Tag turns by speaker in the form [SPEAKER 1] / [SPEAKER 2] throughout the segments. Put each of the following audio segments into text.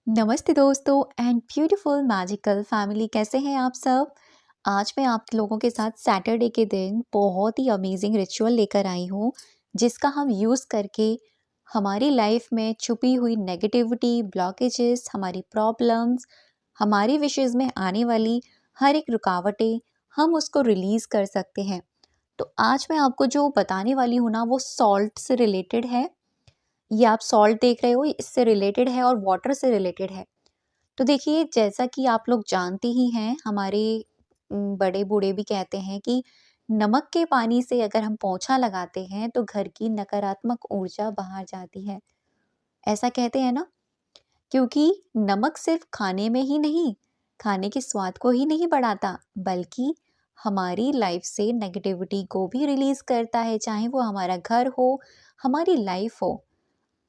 [SPEAKER 1] नमस्ते दोस्तों and beautiful magical family, कैसे हैं आप सब। आज मैं आप लोगों के साथ सैटरडे के दिन बहुत ही अमेजिंग रिचुअल लेकर आई हूँ, जिसका हम यूज़ करके हमारी लाइफ में छुपी हुई नेगेटिविटी, ब्लॉकेजेस, हमारी प्रॉब्लम्स, हमारी विशेज़ में आने वाली हर एक रुकावटें, हम उसको रिलीज़ कर सकते हैं। तो आज मैं आपको जो बताने वाली हूँ ना, वो सॉल्ट से रिलेटेड है। ये आप सॉल्ट देख रहे हो, इससे रिलेटेड है और वाटर से रिलेटेड है। तो देखिए, जैसा कि आप लोग जानते ही हैं, हमारे बड़े बूढ़े भी कहते हैं कि नमक के पानी से अगर हम पोंछा लगाते हैं तो घर की नकारात्मक ऊर्जा बाहर जाती है। ऐसा कहते हैं ना, क्योंकि नमक सिर्फ खाने में ही नहीं, खाने के स्वाद को ही नहीं बढ़ाता, बल्कि हमारी लाइफ से नेगेटिविटी को भी रिलीज करता है, चाहे वो हमारा घर हो, हमारी लाइफ हो।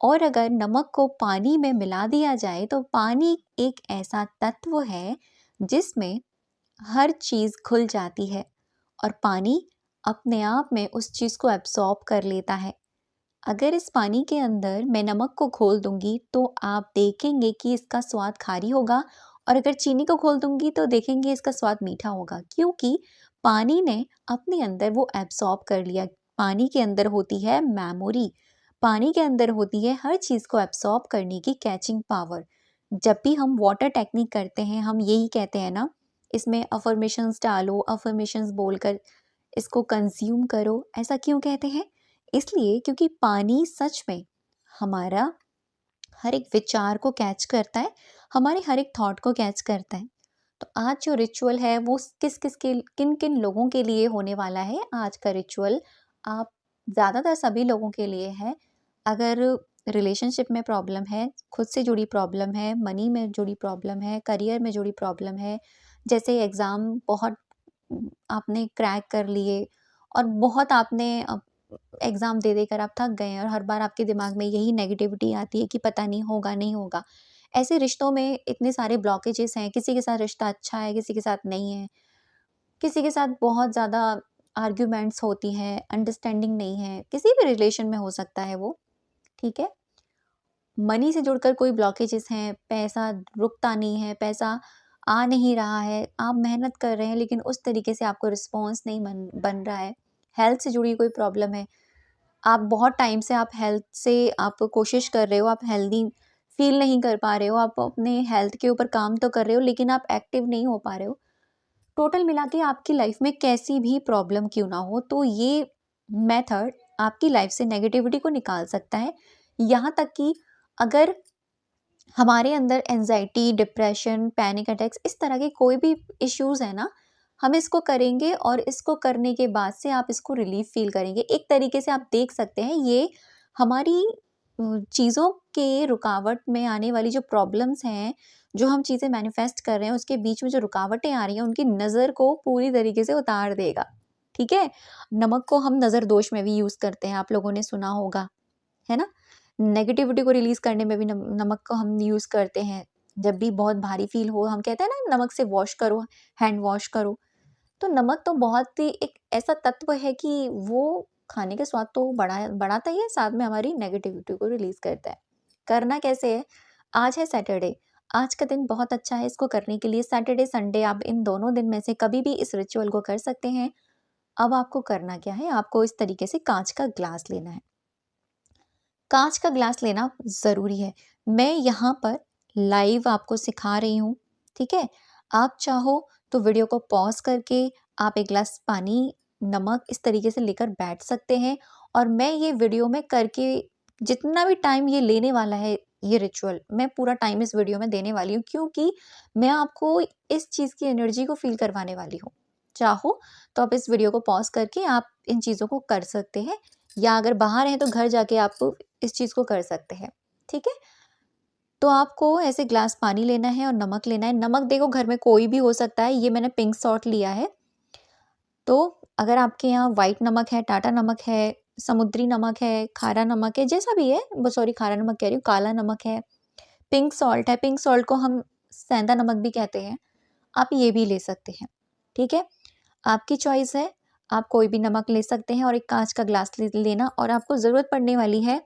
[SPEAKER 1] और अगर नमक को पानी में मिला दिया जाए तो पानी एक ऐसा तत्व है जिसमें हर चीज़ घुल जाती है और पानी अपने आप में उस चीज़ को एब्सॉर्ब कर लेता है। अगर इस पानी के अंदर मैं नमक को घोल दूंगी तो आप देखेंगे कि इसका स्वाद खारी होगा, और अगर चीनी को घोल दूंगी तो देखेंगे इसका स्वाद मीठा होगा, क्योंकि पानी ने अपने अंदर वो एब्सॉर्ब कर लिया। पानी के अंदर होती है मेमोरी, पानी के अंदर होती है हर चीज़ को एब्सॉर्ब करने की कैचिंग पावर। जब भी हम वाटर टेक्निक करते हैं, हम यही कहते हैं ना, इसमें अफर्मेशंस डालो, अफर्मेशंस बोलकर इसको कंज्यूम करो। ऐसा क्यों कहते हैं? इसलिए क्योंकि पानी सच में हमारा हर एक विचार को कैच करता है, हमारे हर एक थॉट को कैच करता है। तो आज जो रिचुअल है वो किस किस के किन किन लोगों के लिए होने वाला है। आज का रिचुअल आप ज़्यादातर सभी लोगों के लिए है। अगर रिलेशनशिप में प्रॉब्लम है, खुद से जुड़ी प्रॉब्लम है, मनी में जुड़ी प्रॉब्लम है, करियर में जुड़ी प्रॉब्लम है, जैसे एग्ज़ाम बहुत आपने क्रैक कर लिए और बहुत आपने एग्ज़ाम दे देकर आप थक गए हैं और हर बार आपके दिमाग में यही नेगेटिविटी आती है कि पता नहीं होगा, नहीं होगा। ऐसे रिश्तों में इतने सारे ब्लॉकेजेस हैं, किसी के साथ रिश्ता अच्छा है, किसी के साथ नहीं है, किसी के साथ बहुत ज़्यादा आर्ग्यूमेंट्स होती हैं, अंडरस्टैंडिंग नहीं है, किसी भी रिलेशन में हो सकता है वो, ठीक है? मनी से जुड़कर कोई ब्लॉकेजेस हैं, पैसा रुकता नहीं है, पैसा आ नहीं रहा है, आप मेहनत कर रहे हैं लेकिन उस तरीके से आपको रिस्पॉन्स नहीं बन बन रहा है, हेल्थ से जुड़ी कोई प्रॉब्लम है, आप बहुत टाइम से आप हेल्थ से आप कोशिश कर रहे हो, आप हेल्दी फील नहीं कर पा रहे हो, आप अपने हेल्थ के ऊपर काम तो कर रहे हो लेकिन आप एक्टिव नहीं हो पा रहे हो। टोटल मिला के आपकी लाइफ में कैसी भी प्रॉब्लम क्यों ना हो, तो ये मेथड आपकी लाइफ से नेगेटिविटी को निकाल सकता है। यहाँ तक कि अगर हमारे अंदर एंजाइटी, डिप्रेशन, पैनिक अटैक्स, इस तरह के कोई भी इश्यूज़ हैं ना, हम इसको करेंगे और इसको करने के बाद से आप इसको रिलीफ़ फ़ील करेंगे। एक तरीके से आप देख सकते हैं, ये हमारी चीज़ों के रुकावट में आने वाली जो प्रॉब्लम्स हैं, जो हम चीज़ें मैनिफेस्ट कर रहे हैं, उसके बीच में जो रुकावटें आ रही हैं, उनकी नज़र को पूरी तरीके से उतार देगा, ठीक है? नमक को हम नज़र दोष में भी यूज़ करते हैं, आप लोगों ने सुना होगा, है ना? नेगेटिविटी को रिलीज़ करने में भी नमक को हम यूज़ करते हैं। जब भी बहुत भारी फ़ील हो, हम कहते हैं ना, नमक से वॉश करो, हैंड वॉश करो। तो नमक तो बहुत ही एक ऐसा तत्व है कि वो खाने का स्वाद तो बढ़ाता ही है, साथ में हमारी नेगेटिविटी को रिलीज़ करता है। करना कैसे है? आज है सैटरडे, आज का दिन बहुत अच्छा है इसको करने के लिए। सैटरडे, संडे, आप इन दोनों दिन में से कभी भी इस रिचुअल को कर सकते हैं। अब आपको करना क्या है? आपको इस तरीके से काँच का ग्लास लेना है। काँच का ग्लास लेना ज़रूरी है। मैं यहाँ पर लाइव आपको सिखा रही हूँ, ठीक है? आप चाहो तो वीडियो को पॉज़ करके आप एक ग्लास पानी, नमक इस तरीके से लेकर बैठ सकते हैं, और मैं ये वीडियो में करके जितना भी टाइम ये लेने वाला है, ये रिचुअल, मैं पूरा टाइम इस वीडियो में देने वाली हूँ, क्योंकि मैं आपको इस चीज़ की एनर्जी को फ़ील करवाने वाली हूँ। चाहो तो आप इस वीडियो को पॉज़ करके आप इन चीज़ों को कर सकते हैं, या अगर बाहर हैं तो घर जाके आप इस चीज़ को कर सकते हैं, ठीक है? तो आपको ऐसे ग्लास पानी लेना है और नमक लेना है। नमक देखो घर में कोई भी हो सकता है, ये मैंने पिंक सॉल्ट लिया है। तो अगर आपके यहाँ व्हाइट नमक है, टाटा नमक है, समुद्री नमक है, खारा नमक है, जैसा भी है, सॉरी, खारा नमक कह रही हूँ, काला नमक है, पिंक सॉल्ट है, पिंक सॉल्ट को हम सेंधा नमक भी कहते हैं, आप ये भी ले सकते हैं, ठीक है? आपकी चॉइस है, आप कोई भी नमक ले सकते हैं, और एक काँच का ग्लास लेना, और आपको ज़रूरत पड़ने वाली है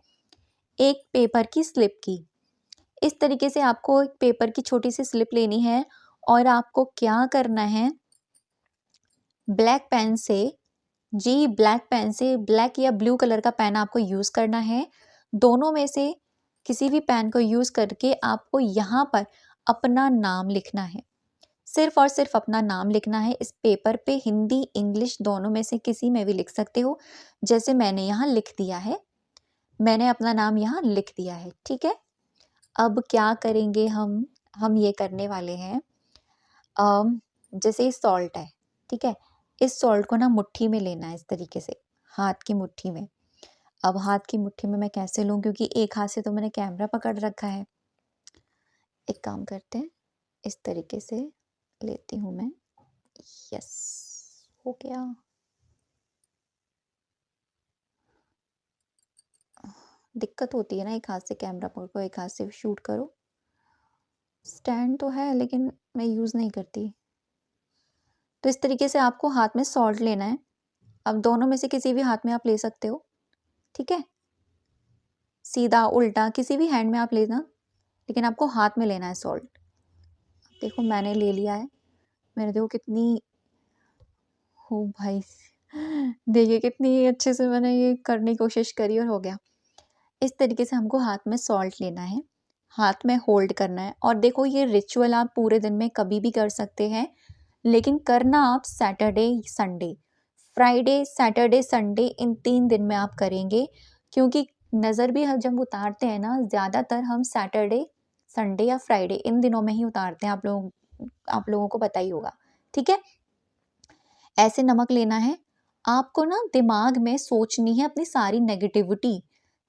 [SPEAKER 1] एक पेपर की स्लिप की। इस तरीके से आपको एक पेपर की छोटी सी स्लिप लेनी है और आपको क्या करना है, ब्लैक पेन से, जी ब्लैक पेन से, ब्लैक या ब्लू कलर का पेन आपको यूज़ करना है। दोनों में से किसी भी पेन को यूज़ करके आपको यहाँ पर अपना नाम लिखना है, सिर्फ और सिर्फ अपना नाम लिखना है इस पेपर पे। हिंदी इंग्लिश दोनों में से किसी में भी लिख सकते हो, जैसे मैंने यहाँ लिख दिया है, मैंने अपना नाम यहाँ लिख दिया है, ठीक है। अब क्या करेंगे हम ये करने वाले हैं, जैसे सॉल्ट है, ठीक है, इस सॉल्ट को ना मुट्ठी में लेना है, इस तरीके से हाथ की मुट्ठी में। अब हाथ की मुट्ठी में मैं कैसे लूँ, क्योंकि एक हाथ से तो मैंने कैमरा पकड़ रखा है। एक काम करते हैं, इस तरीके से लेती हूँ मैं, यस हो गया। दिक्कत होती है ना, एक हाथ से कैमरा पकड़ो एक हाथ से शूट करो। स्टैंड तो है लेकिन मैं यूज़ नहीं करती। तो इस तरीके से आपको हाथ में सॉल्ट लेना है। अब दोनों में से किसी भी हाथ में आप ले सकते हो, ठीक है, सीधा उल्टा किसी भी हैंड में आप लेना, लेकिन आपको हाथ में लेना है सॉल्ट। देखो मैंने ले लिया है, मैंने देखो कितनी, हो भाई देखिए कितनी अच्छे से मैंने ये करने की कोशिश करी और हो गया। इस तरीके से हमको हाथ में सॉल्ट लेना है, हाथ में होल्ड करना है। और देखो ये रिचुअल आप पूरे दिन में कभी भी कर सकते हैं, लेकिन करना आप Saturday Sunday, Friday Saturday Sunday इन 3 दिन में आप करेंगे, क्योंकि नज़र भी हम जब उतारते हैं ना, ज़्यादातर हम सैटरडे संडे या फ्राइडे इन दिनों में ही उतारते हैं, आप लोगों को पता ही होगा, ठीक है। ऐसे नमक लेना है आपको ना, दिमाग में सोचनी है अपनी सारी नेगेटिविटी,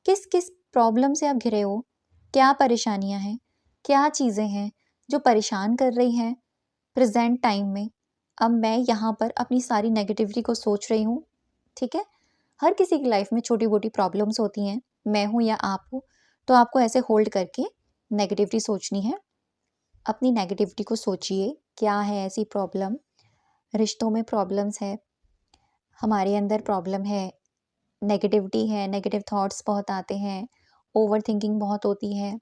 [SPEAKER 1] किस किस प्रॉब्लम से आप घिरे हो, क्या परेशानियां हैं, क्या चीज़ें हैं जो परेशान कर रही हैं प्रेजेंट टाइम में। अब मैं यहाँ पर अपनी सारी नेगेटिविटी को सोच रही हूँ, ठीक है। हर किसी की लाइफ में छोटी मोटी प्रॉब्लम्स होती हैं, मैं हूँ या आप हो, तो आपको ऐसे होल्ड करके नेगेटिविटी सोचनी है। अपनी नेगेटिविटी को सोचिए, क्या है ऐसी प्रॉब्लम, रिश्तों में प्रॉब्लम्स है, हमारे अंदर प्रॉब्लम है, नेगेटिविटी है, नेगेटिव थॉट्स बहुत आते हैं, ओवर थिंकिंग बहुत होती है,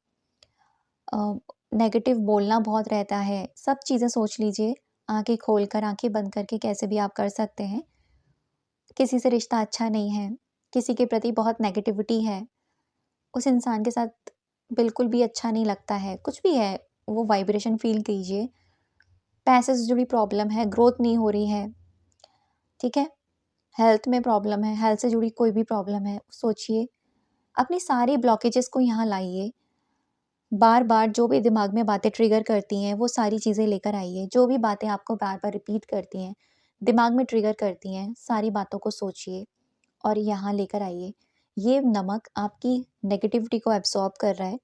[SPEAKER 1] नेगेटिव बोलना बहुत रहता है। सब चीज़ें सोच लीजिए, आंखें खोलकर, आंखें बंद करके कैसे भी आप कर सकते हैं। किसी से रिश्ता अच्छा नहीं है, किसी के प्रति बहुत नेगेटिविटी है, उस इंसान के साथ बिल्कुल भी अच्छा नहीं लगता है, कुछ भी है, वो वाइब्रेशन फील कीजिए। पैसे से जुड़ी प्रॉब्लम है, ग्रोथ नहीं हो रही है, ठीक है, हेल्थ में प्रॉब्लम है, हेल्थ से जुड़ी कोई भी प्रॉब्लम है, सोचिए, अपनी सारी ब्लॉकेजेस को यहाँ लाइए। बार बार जो भी दिमाग में बातें ट्रिगर करती हैं वो सारी चीज़ें लेकर आइए, जो भी बातें आपको बार बार रिपीट करती हैं, दिमाग में ट्रिगर करती हैं, सारी बातों को सोचिए और यहाँ लेकर आइए। ये नमक आपकी नेगेटिविटी को एब्सॉर्ब कर रहा है।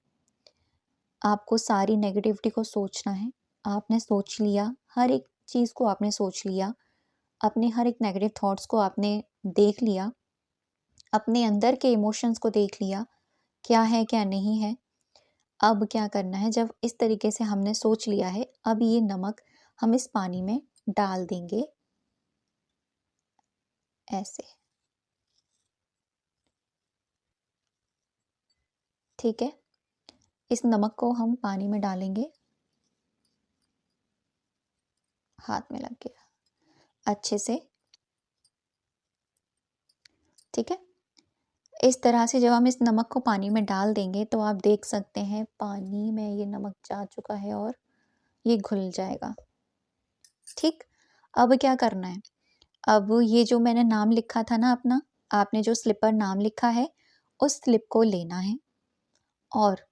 [SPEAKER 1] आपको सारी नेगेटिविटी को सोचना है, आपने सोच लिया, हर एक चीज़ को आपने सोच लिया, अपने हर एक नेगेटिव थॉट्स को आपने देख लिया, अपने अंदर के इमोशंस को देख लिया, क्या है क्या नहीं है। अब क्या करना है, जब इस तरीके से हमने सोच लिया है, अब ये नमक हम इस पानी में डाल देंगे ऐसे, ठीक है। इस नमक को हम पानी में डालेंगे, हाथ में लग गया अच्छे से, ठीक है। इस तरह से जब हम इस नमक को पानी में डाल देंगे तो आप देख सकते हैं पानी में ये नमक जा चुका है और ये घुल जाएगा, ठीक। अब क्या करना है, अब ये जो मैंने नाम लिखा था ना अपना, आपने जो स्लिप पर नाम लिखा है, उस स्लिप को लेना है और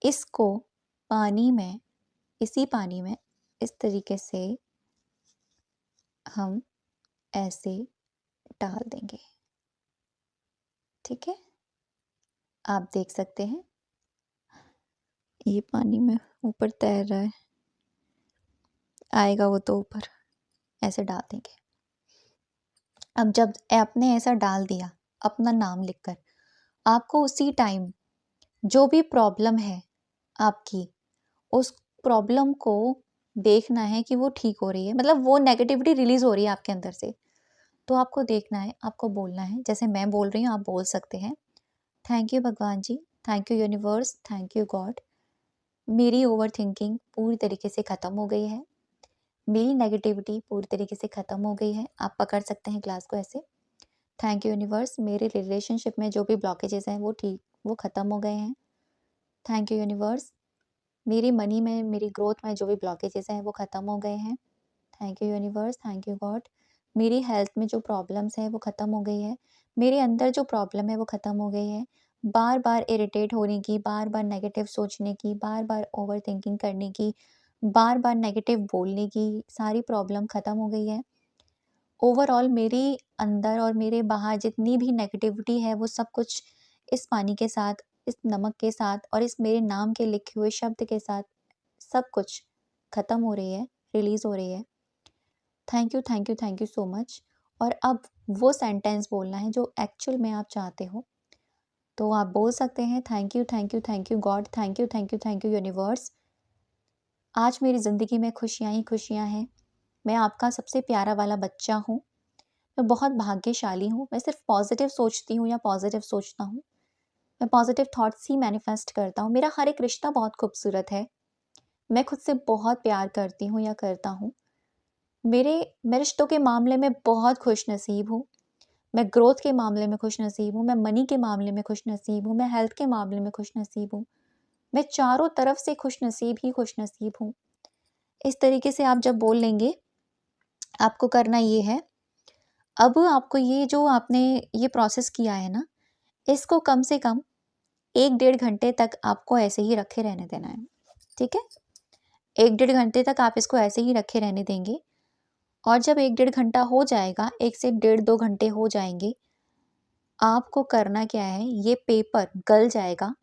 [SPEAKER 1] इसको पानी में, इसी पानी में इस तरीके से हम ऐसे डाल देंगे, ठीक है। आप देख सकते हैं ये पानी में ऊपर तैर रहा है, आएगा वो तो ऊपर, ऐसे डाल देंगे। अब जब आपने ऐसा डाल दिया अपना नाम लिखकर, आपको उसी टाइम जो भी प्रॉब्लम है आपकी, उस प्रॉब्लम को देखना है कि वो ठीक हो रही है, मतलब वो नेगेटिविटी रिलीज हो रही है आपके अंदर से। तो आपको देखना है, आपको बोलना है, जैसे मैं बोल रही हूँ आप बोल सकते हैं, थैंक यू भगवान जी, thank you universe, thank you God, मेरी ओवरथिंकिंग पूरी तरीके से ख़त्म हो गई है। मेरी नेगेटिविटी पूरी तरीके से ख़त्म हो गई है। आप पकड़ सकते हैं ग्लास को ऐसे। थैंक यू यूनिवर्स, मेरे रिलेशनशिप में जो भी ब्लॉकेजेस हैं वो ख़त्म हो गए हैं। थैंक यू यूनिवर्स, मेरी मनी में, मेरी ग्रोथ में जो भी ब्लॉकेजेस हैं वो ख़त्म हो गए हैं। Thank you universe, thank you God, मेरी हेल्थ में जो प्रॉब्लम्स हैं वो ख़त्म हो गई है। मेरे अंदर जो प्रॉब्लम है वो ख़त्म हो गई है। बार बार इरिटेट होने की, बार बार नेगेटिव सोचने की, बार बार ओवर थिंकिंग करने की, बार बार नेगेटिव बोलने की सारी प्रॉब्लम ख़त्म हो गई है। ओवरऑल मेरे अंदर और मेरे बाहर जितनी भी नेगेटिविटी है वो सब कुछ इस पानी के साथ, इस नमक के साथ और इस मेरे नाम के लिखे हुए शब्द के साथ सब कुछ ख़त्म हो रही है, रिलीज़ हो रही है। Thank you, thank you, thank you so much. और अब वो सेंटेंस बोलना है जो एक्चुअल में आप चाहते हो। तो आप बोल सकते हैं, thank you, thank you, thank you God, thank you, thank you, thank you universe. आज मेरी ज़िंदगी में खुशियाँ ही खुशियाँ हैं। मैं आपका सबसे प्यारा वाला बच्चा हूँ। मैं बहुत भाग्यशाली हूँ। मैं सिर्फ पॉजिटिव सोचती हूँ या पॉजिटिव सोचता हूँ। मैं पॉजिटिव थॉट्स ही मैनिफेस्ट करता हूँ। मेरा हर एक रिश्ता बहुत खूबसूरत है। मैं खुद से बहुत प्यार करती हूँ या करता हूँ। मैं रिश्तों के मामले में बहुत खुशनसीब हूँ। मैं ग्रोथ के मामले में खुशनसीब हूँ। मैं मनी के मामले में खुशनसीब हूँ। मैं हेल्थ के मामले में खुशनसीब हूँ। मैं चारों तरफ से खुशनसीब ही खुशनसीब हूँ। इस तरीके से आप जब बोल लेंगे, आपको करना ये है, अब आपको ये जो आपने ये प्रोसेस किया है ना, इसको कम से कम 1 डेढ़ घंटे तक आपको ऐसे ही रखे रहने देना है, ठीक है? 1 डेढ़ घंटे तक आप इसको ऐसे ही रखे रहने देंगे और जब 1 डेढ़ घंटा हो जाएगा, 1 से डेढ़ 2 घंटे हो जाएंगे, आपको करना क्या है, ये पेपर गल जाएगा।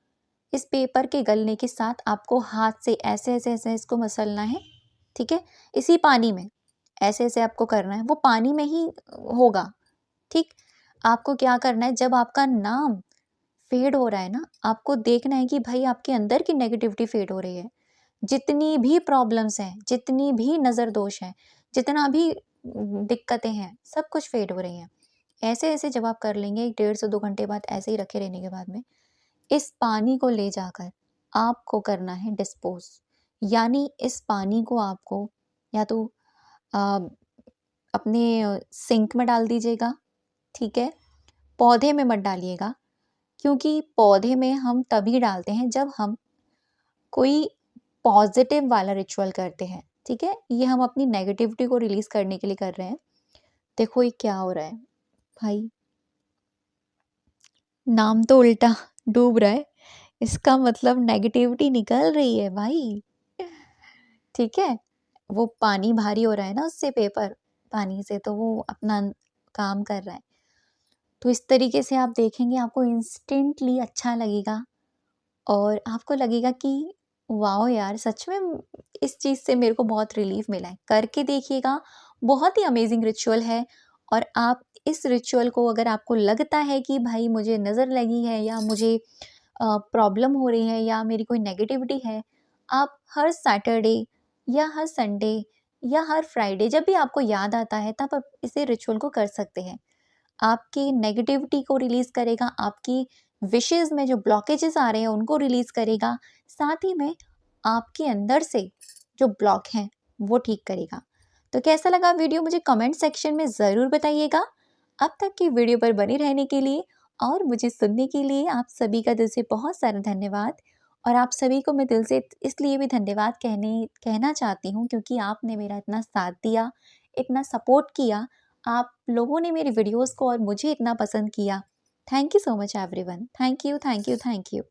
[SPEAKER 1] इस पेपर के गलने के साथ आपको हाथ से ऐसे-ऐसे इसको मसलना है, ठीक है? इसी पानी में ऐसे-ऐसे आपको करना है, वो पानी में ही होगा, ठीक? आपको क्या करना है, जब आपका नाम फेड हो रहा है ना, आपको देखना है कि भाई आपके अंदर की नेगेटिविटी फेड हो रही है। जितनी भी प्रॉब्लम्स हैं, जितनी भी नज़र दोष हैं, जितना भी दिक्कतें हैं, सब कुछ फेड हो रही हैं। ऐसे-ऐसे जब आप कर लेंगे 1 डेढ़ से 2 घंटे बाद ऐसे ही रखे रहने के बाद में, इस पानी को ले जाकर आपको करना है डिस्पोज़। यानी इस पानी को आपको या तो अ, अपने सिंक में डाल दीजिएगा, ठीक है? पौधे में मत डालिएगा, क्योंकि पौधे में हम तभी डालते हैं जब हम कोई पॉज़िटिव वाला रिचुअल करते हैं, ठीक है? ये हम अपनी नेगेटिविटी को रिलीज़ करने के लिए कर रहे हैं। देखो ये क्या हो रहा है, भाई नाम तो उल्टा डूब रहा है, इसका मतलब नेगेटिविटी निकल रही है भाई, ठीक है? वो पानी भारी हो रहा है ना उससे, पेपर पानी से, तो वो अपना काम कर रहा है। तो इस तरीके से आप देखेंगे, आपको इंस्टेंटली अच्छा लगेगा और आपको लगेगा कि वाओ यार, सच में इस चीज़ से मेरे को बहुत रिलीफ मिला है। करके देखिएगा, बहुत ही अमेजिंग रिचुअल है। और आप इस रिचुअल को, अगर आपको लगता है कि भाई मुझे नज़र लगी है या मुझे प्रॉब्लम हो रही है या मेरी कोई नेगेटिविटी है, आप हर सैटरडे या हर संडे या हर फ्राइडे जब भी आपको याद आता है, तब आप इसे रिचुअल को कर सकते हैं। आपकी नेगेटिविटी को रिलीज़ करेगा, आपकी विशेज़ में जो ब्लॉकेजेस आ रहे हैं उनको रिलीज़ करेगा, साथ ही में आपके अंदर से जो ब्लॉक हैं वो ठीक करेगा। तो कैसा लगा वीडियो, मुझे कमेंट सेक्शन में ज़रूर बताइएगा। अब तक की वीडियो पर बने रहने के लिए और मुझे सुनने के लिए आप सभी का दिल से बहुत सारा धन्यवाद। और आप सभी को मैं दिल से इसलिए भी धन्यवाद कहना चाहती हूँ, क्योंकि आपने मेरा इतना साथ दिया, इतना सपोर्ट किया। आप लोगों ने मेरी वीडियोस को और मुझे इतना पसंद किया। Thank you so much everyone. Thank you, thank you, thank you.